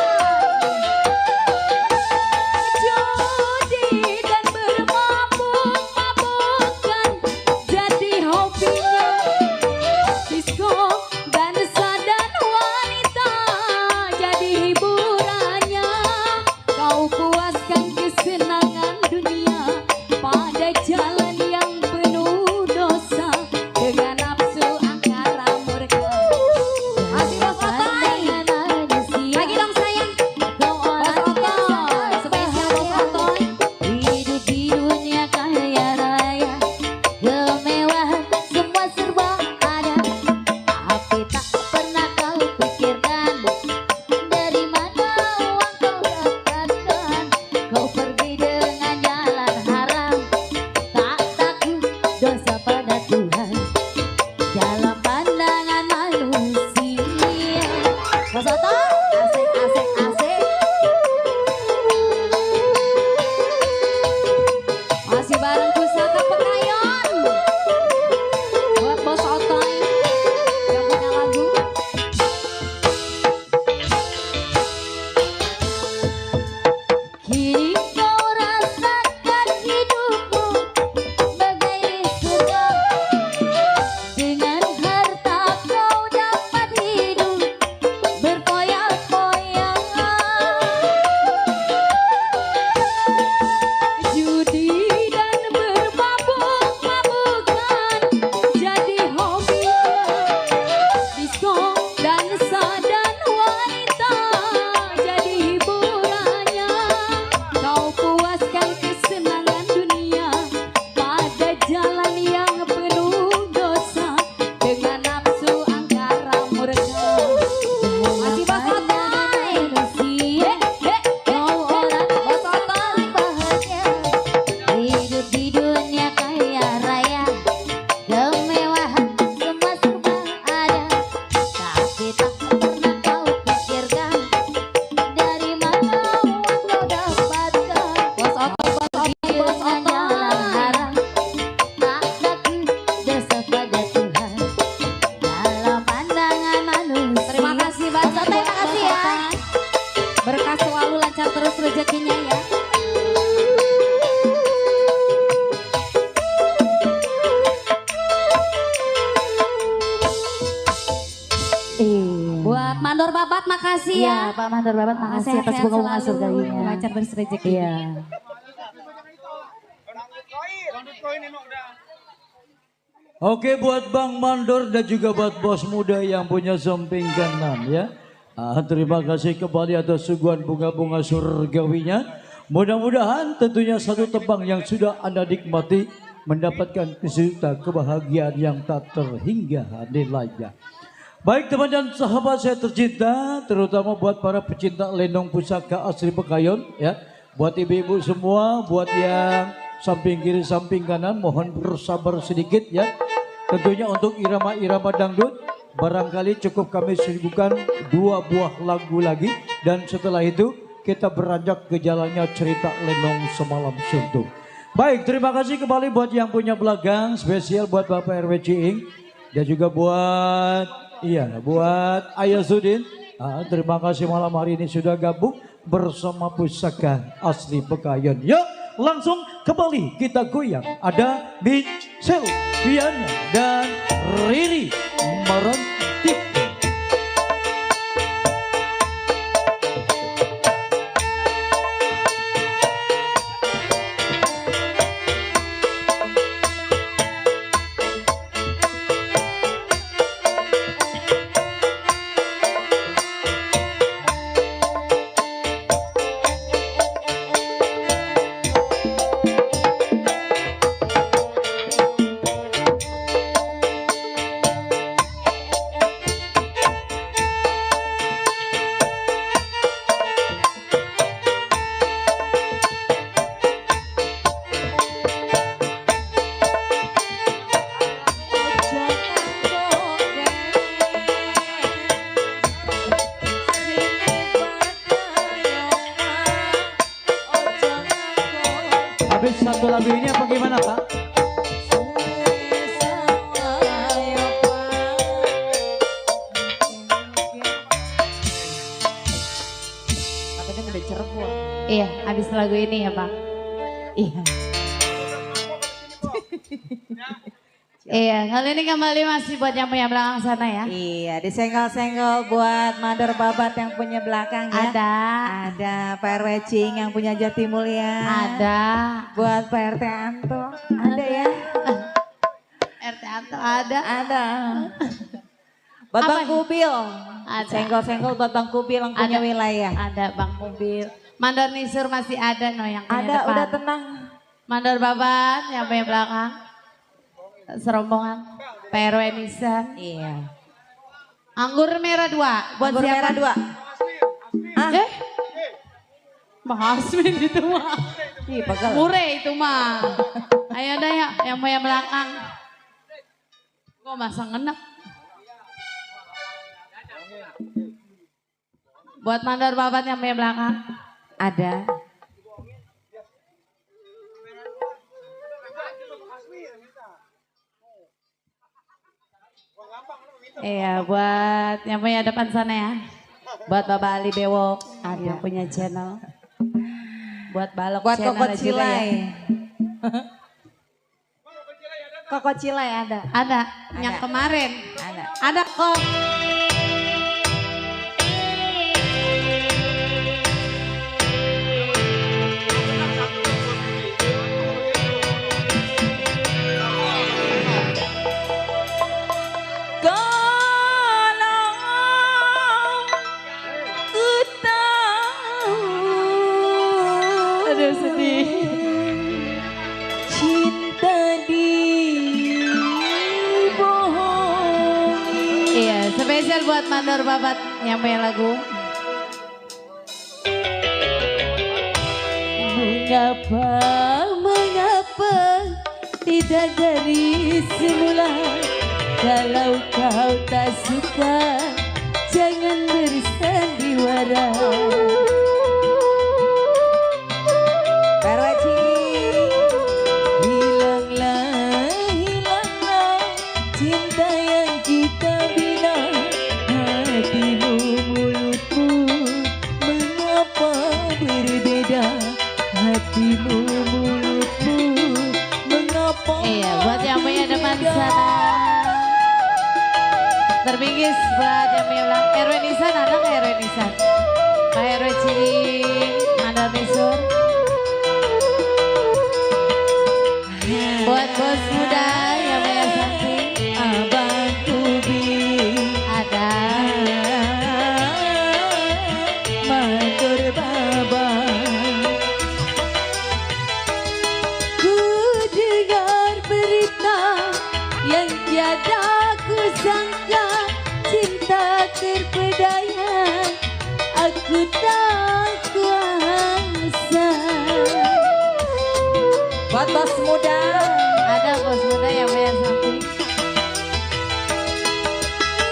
Makasih banyak. Terima kasih ya. Berkah selalu lancar terus rezekinya ya. Buat Mandor Babat makasih ya. Iya, Pak Mandor Babat makasih atas Sehat-sehat bunga-bunga selalu, surgawinya. lancar terus rezeki. Iya. Rambut koin ini udah. Oke, buat Bang Mandor dan juga buat bos muda yang punya samping kanan ya. Terima kasih kembali atas suguhan bunga-bunga surgawinya. Mudah-mudahan tentunya satu tebang yang sudah Anda nikmati mendapatkan kesulitan kebahagiaan yang tak terhingga nilainya. Baik teman dan sahabat saya tercinta, terutama buat para pecinta lenong pusaka asli Bekayon ya. Buat ibu-ibu semua, buat yang samping kiri samping kanan mohon bersabar sedikit ya. Tentunya untuk irama-irama dangdut barangkali cukup kami suguhkan 2 buah lagu lagi dan setelah itu kita beranjak ke jalannya cerita lenong semalam suntuk. Baik, terima kasih kembali buat yang punya belakang spesial buat Bapak RW Ciing dan juga buat buat Ayah Sudin. Terima kasih malam hari ini sudah gabung bersama pusaka asli Bekayon. Yuk langsung kembali kita goyang. Ada Michelle, Viana dan Riri Marantik. Habis satu lagu ini apa gimana Pak? Iya, habis lagu ini ya Pak. Iya. Iya, kali ini kembali masih buat yang punya belakang sana ya. Iya, disenggol-senggol buat Mandor Babat yang punya belakang ya. Ada. Ada Pak RW Cing yang punya Jati Mulia. Ada. Buat Pak RT Anto. Ada ya. RT Anto ada. Ada. Buat Apa Bang nih? Kubil. Ada. Senggol-senggol buat Bang Kubil yang punya Ada. wilayah. Ada Bang Mobil. Mandor Nisur masih ada no yang punya Ada, depan. udah tenang. Mandor Babat yang punya belakang. Serombongan PRW Nisan. Iya. Anggur merah 2 buat Anggur siapa? merah 2. Ah, Bang Asmin itu mah. ih, pegel. Mure itu mah. Ayo dah ya yang punya belakang. Kok masa ngenek? Buat Mandor Babat yang punya belakang. Ada. Iya, buat yang punya depan sana ya. Buat Bapak Ali Bewok. Ada yang punya channel. Buat Balok Buat channel Koko juga Cilai. ya. Koko Cilai ada. Ada, yang kemarin. Ada. Ada kok. Aduh sedih. Cinta dibohongi. Iya, spesial buat Mandor Babat yang punya lagu. Mengapa tidak dari semula? Kalau kau tak suka, jangan bersandiwara. Hilanglah, hilanglah cinta yang kita bina. Hatimu aku tak kuasa. Buat bos muda. Ada bos muda yang bayar samping.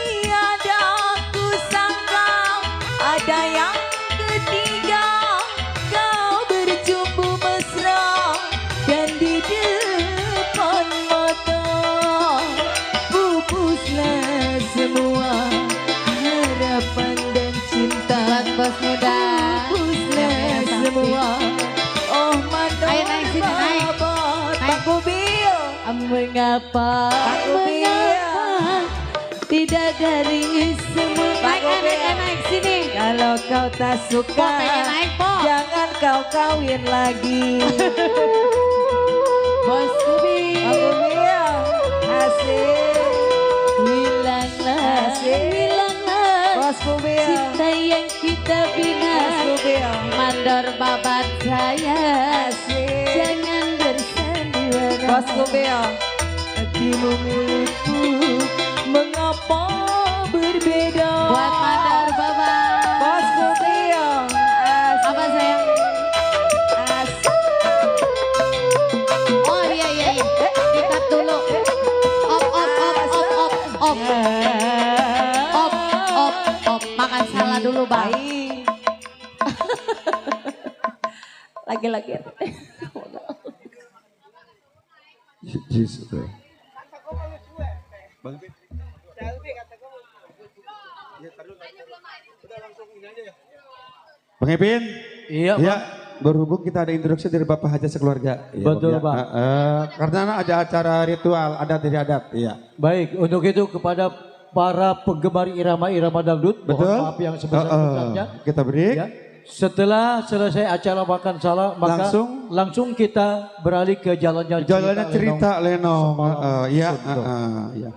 Tiada aku sangka ada yang ketiga, kau berjumpa mesra dan di depan mata pupuslah semua harapan dan cinta. Buat bos muda. Pupuslah semua. Oh mandor Ayo naik sini, naik. Pak Kubil. Mengapa? Pak Kubil. Tidak dari semua. Naik sini. Kalau kau tak suka, Po, pengen naik, Po. jangan kau kawin lagi. Bos Kubi. Pak Kubil, asik. Hilanglah, Asik. hilanglah. Bos Kubil, Cinta yang kita bina. Bos Kubil, Mandor babat saya. asik. Jangan bersandiwara. Bos Kubil, hatimu milikku, mengapa berbeda? Buat mandor babat. Bos Kubil, asik. Apa sayang? Asik. Oh iya iya iya. Dikat dulu. Op op op op op op. Op op op. Makan salah dulu bang. Baik. Lagi-lagi. Jesus. Bang Ipin. Ya, taruh. Udah langsung ini aja ya. Bang Ipin. Iya, Ya, berhubung kita ada introduksi dari Bapak Haja sekeluarga. Iya, Betul, Bang, ya. Pak. Karena ada acara ritual adat dari adat. Iya. Baik, untuk itu kepada para penggemar irama-irama dangdut, Betul. mohon maaf yang sebesar-besarnya. Kita break. Ya. Setelah selesai acara makan salah, maka langsung kita beralih ke jalannya Jalannya cerita Lenong. Semalam Iya, Suntuk. iya.